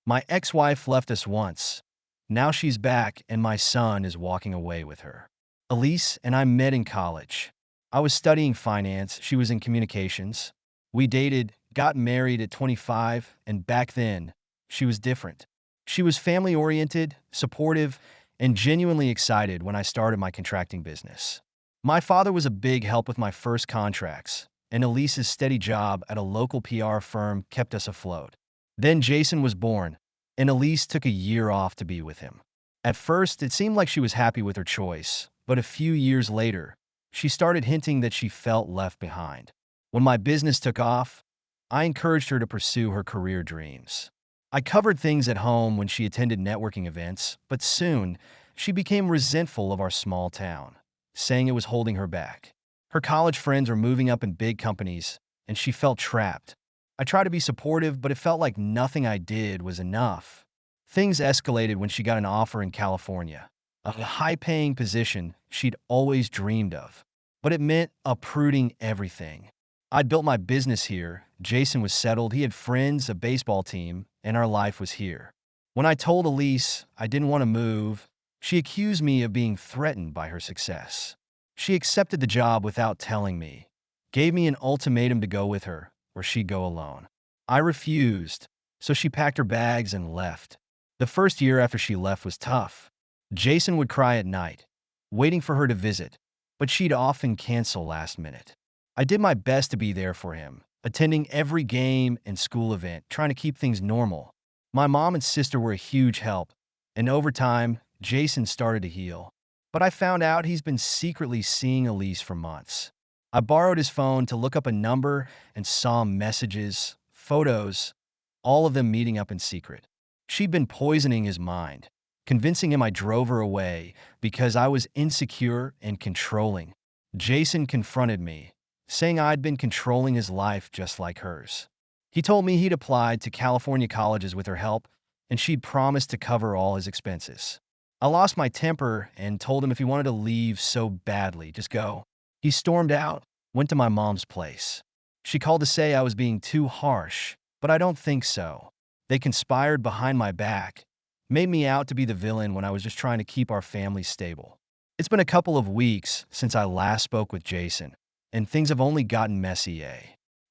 My ex-wife left us once. Now she's back and my son is walking away with her. Elise and I met in college. I was studying finance, she was in communications. We dated, got married at 25, and back then, she was different. She was family-oriented, supportive, and genuinely excited when I started my contracting business. My father was a big help with my first contracts, and Elise's steady job at a local PR firm kept us afloat. Then Jason was born, and Elise took a year off to be with him. At first, it seemed like she was happy with her choice, but a few years later, she started hinting that she felt left behind. When my business took off, I encouraged her to pursue her career dreams. I covered things at home when she attended networking events, but soon, she became resentful of our small town, saying it was holding her back. Her college friends were moving up in big companies, and she felt trapped. I tried to be supportive, but it felt like nothing I did was enough. Things escalated when she got an offer in California, a high-paying position she'd always dreamed of. But it meant uprooting everything. I'd built my business here, Jason was settled, he had friends, a baseball team, and our life was here. When I told Elise I didn't want to move, she accused me of being threatened by her success. She accepted the job without telling me, gave me an ultimatum to go with her, or she'd go alone. I refused, so she packed her bags and left. The first year after she left was tough. Jason would cry at night, waiting for her to visit, but she'd often cancel last minute. I did my best to be there for him, attending every game and school event, trying to keep things normal. My mom and sister were a huge help, and over time, Jason started to heal. But I found out he's been secretly seeing Elise for months. I borrowed his phone to look up a number and saw messages, photos, all of them meeting up in secret. She'd been poisoning his mind, convincing him I drove her away because I was insecure and controlling. Jason confronted me, saying I'd been controlling his life just like hers. He told me he'd applied to California colleges with her help, and she'd promised to cover all his expenses. I lost my temper and told him if he wanted to leave so badly, just go. He stormed out, went to my mom's place. She called to say I was being too harsh, but I don't think so. They conspired behind my back, made me out to be the villain when I was just trying to keep our family stable. It's been a couple of weeks since I last spoke with Jason, and things have only gotten messy.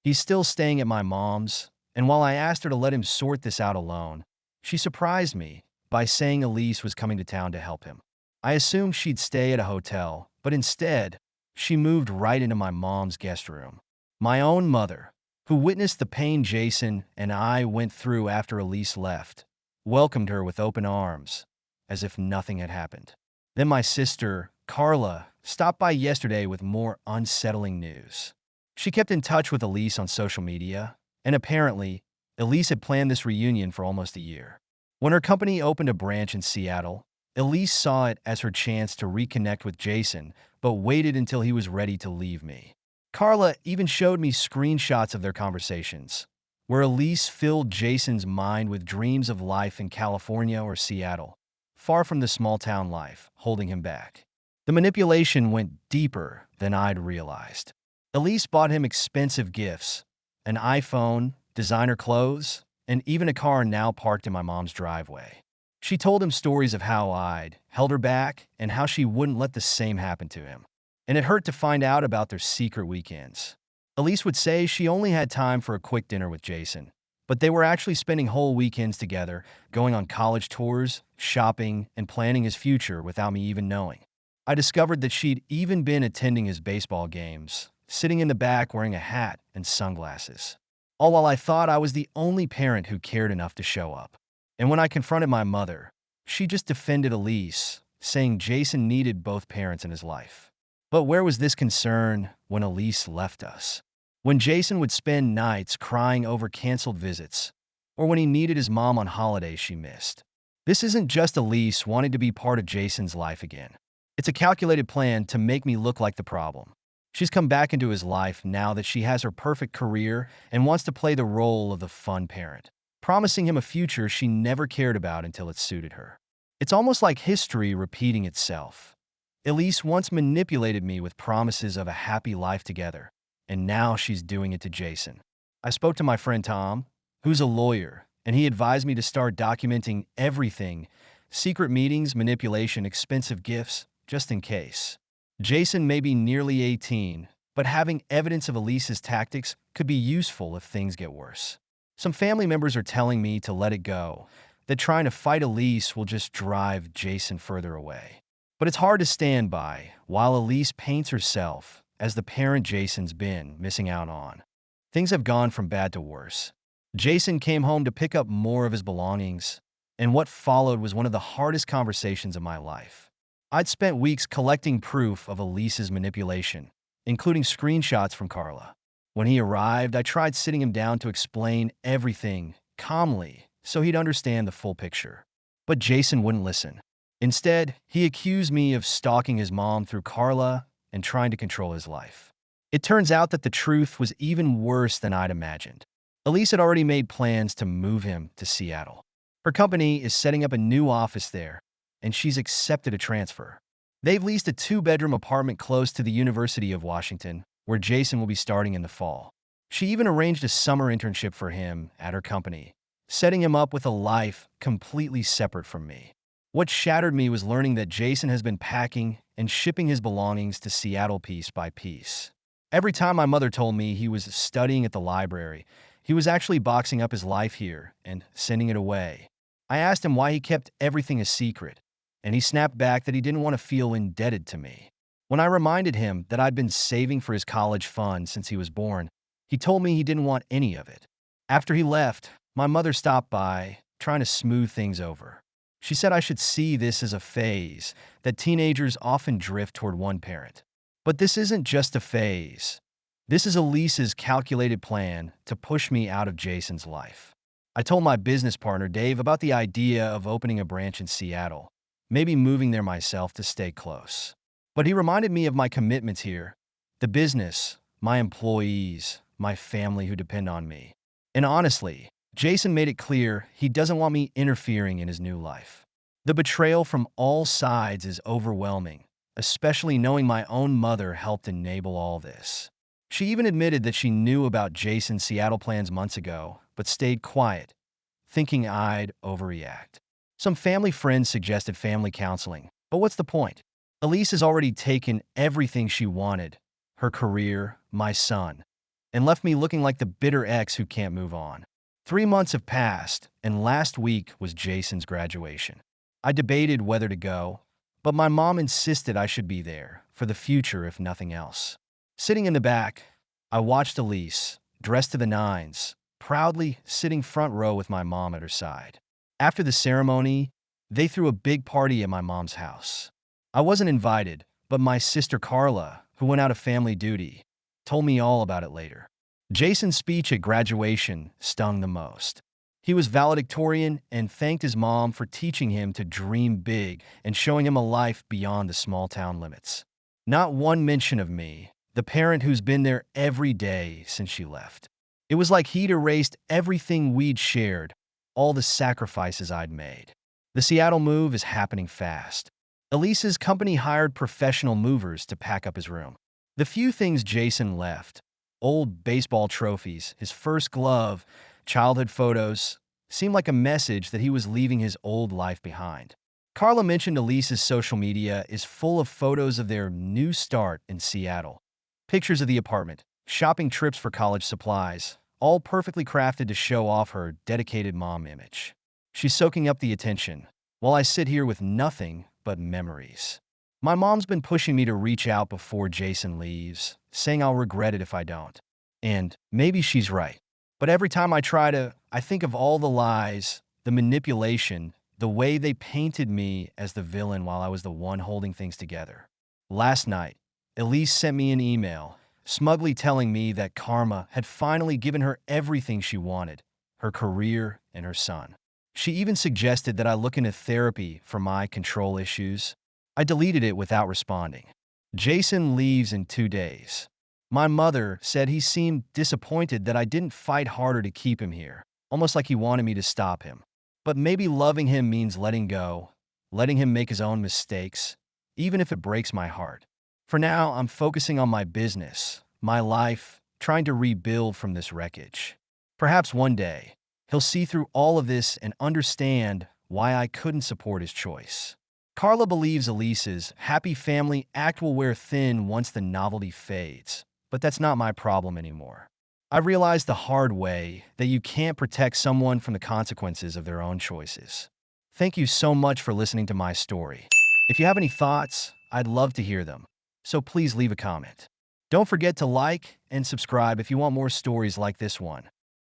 He's still staying at my mom's, and while I asked her to let him sort this out alone, she surprised me by saying Elise was coming to town to help him. I assumed she'd stay at a hotel, but instead, she moved right into my mom's guest room. My own mother, who witnessed the pain Jason and I went through after Elise left, welcomed her with open arms, as if nothing had happened. Then my sister, Carla, stopped by yesterday with more unsettling news. She kept in touch with Elise on social media, and apparently, Elise had planned this reunion for almost a year. When her company opened a branch in Seattle, Elise saw it as her chance to reconnect with Jason, but waited until he was ready to leave me. Carla even showed me screenshots of their conversations, where Elise filled Jason's mind with dreams of life in California or Seattle, far from the small-town life, holding him back. The manipulation went deeper than I'd realized. Elise bought him expensive gifts, an iPhone, designer clothes, and even a car now parked in my mom's driveway. She told him stories of how I'd held her back and how she wouldn't let the same happen to him. And it hurt to find out about their secret weekends. Elise would say she only had time for a quick dinner with Jason, but they were actually spending whole weekends together, going on college tours, shopping, and planning his future without me even knowing. I discovered that she'd even been attending his baseball games, sitting in the back wearing a hat and sunglasses. All while I thought I was the only parent who cared enough to show up. And when I confronted my mother, she just defended Elise, saying Jason needed both parents in his life. But where was this concern when Elise left us? When Jason would spend nights crying over canceled visits, or when he needed his mom on holidays she missed. This isn't just Elise wanting to be part of Jason's life again. It's a calculated plan to make me look like the problem. She's come back into his life now that she has her perfect career and wants to play the role of the fun parent, promising him a future she never cared about until it suited her. It's almost like history repeating itself. Elise once manipulated me with promises of a happy life together, and now she's doing it to Jason. I spoke to my friend Tom, who's a lawyer, and he advised me to start documenting everything: secret meetings, manipulation, expensive gifts, just in case. Jason may be nearly 18, but having evidence of Elise's tactics could be useful if things get worse. Some family members are telling me to let it go, that trying to fight Elise will just drive Jason further away. But it's hard to stand by while Elise paints herself as the parent Jason's been missing out on. Things have gone from bad to worse. Jason came home to pick up more of his belongings, and what followed was one of the hardest conversations of my life. I'd spent weeks collecting proof of Elise's manipulation, including screenshots from Carla. When he arrived, I tried sitting him down to explain everything calmly so he'd understand the full picture. But Jason wouldn't listen. Instead, he accused me of stalking his mom through Carla and trying to control his life. It turns out that the truth was even worse than I'd imagined. Elise had already made plans to move him to Seattle. Her company is setting up a new office there, and she's accepted a transfer. They've leased a 2-bedroom apartment close to the University of Washington, where Jason will be starting in the fall. She even arranged a summer internship for him at her company, setting him up with a life completely separate from me. What shattered me was learning that Jason has been packing and shipping his belongings to Seattle piece by piece. Every time my mother told me he was studying at the library, he was actually boxing up his life here and sending it away. I asked him why he kept everything a secret, and he snapped back that he didn't want to feel indebted to me. When I reminded him that I'd been saving for his college fund since he was born, he told me he didn't want any of it. After he left, my mother stopped by, trying to smooth things over. She said I should see this as a phase, that teenagers often drift toward one parent. But this isn't just a phase. This is Elise's calculated plan to push me out of Jason's life. I told my business partner, Dave, about the idea of opening a branch in Seattle, maybe moving there myself to stay close. But he reminded me of my commitments here, the business, my employees, my family who depend on me. And honestly, Jason made it clear he doesn't want me interfering in his new life. The betrayal from all sides is overwhelming, especially knowing my own mother helped enable all this. She even admitted that she knew about Jason's Seattle plans months ago, but stayed quiet, thinking I'd overreact. Some family friends suggested family counseling, but what's the point? Elise has already taken everything she wanted, her career, my son, and left me looking like the bitter ex who can't move on. 3 months have passed, and last week was Jason's graduation. I debated whether to go, but my mom insisted I should be there, for the future if nothing else. Sitting in the back, I watched Elise, dressed to the nines, proudly sitting front row with my mom at her side. After the ceremony, they threw a big party at my mom's house. I wasn't invited, but my sister Carla, who went out of family duty, told me all about it later. Jason's speech at graduation stung the most. He was valedictorian and thanked his mom for teaching him to dream big and showing him a life beyond the small town limits. Not one mention of me, the parent who's been there every day since she left. It was like he'd erased everything we'd shared, all the sacrifices I'd made. The Seattle move is happening fast. Elise's company hired professional movers to pack up his room. The few things Jason left, old baseball trophies, his first glove, childhood photos, seemed like a message that he was leaving his old life behind. Carla mentioned Elise's social media is full of photos of their new start in Seattle. Pictures of the apartment, shopping trips for college supplies, all perfectly crafted to show off her dedicated mom image. She's soaking up the attention, while I sit here with nothing but memories. My mom's been pushing me to reach out before Jason leaves, saying I'll regret it if I don't. And maybe she's right. But every time I try, I think of all the lies, the manipulation, the way they painted me as the villain while I was the one holding things together. Last night, Elise sent me an email, smugly telling me that karma had finally given her everything she wanted, her career and her son. She even suggested that I look into therapy for my control issues. I deleted it without responding. Jason leaves in 2 days. My mother said he seemed disappointed that I didn't fight harder to keep him here, almost like he wanted me to stop him. But maybe loving him means letting go, letting him make his own mistakes, even if it breaks my heart. For now, I'm focusing on my business, my life, trying to rebuild from this wreckage. Perhaps one day, He'll see through all of this and understand why I couldn't support his choice. Carla believes Elise's happy family act will wear thin once the novelty fades, but that's not my problem anymore. I realized the hard way that you can't protect someone from the consequences of their own choices. Thank you so much for listening to my story. If you have any thoughts, I'd love to hear them, so please leave a comment. Don't forget to like and subscribe if you want more stories like this one.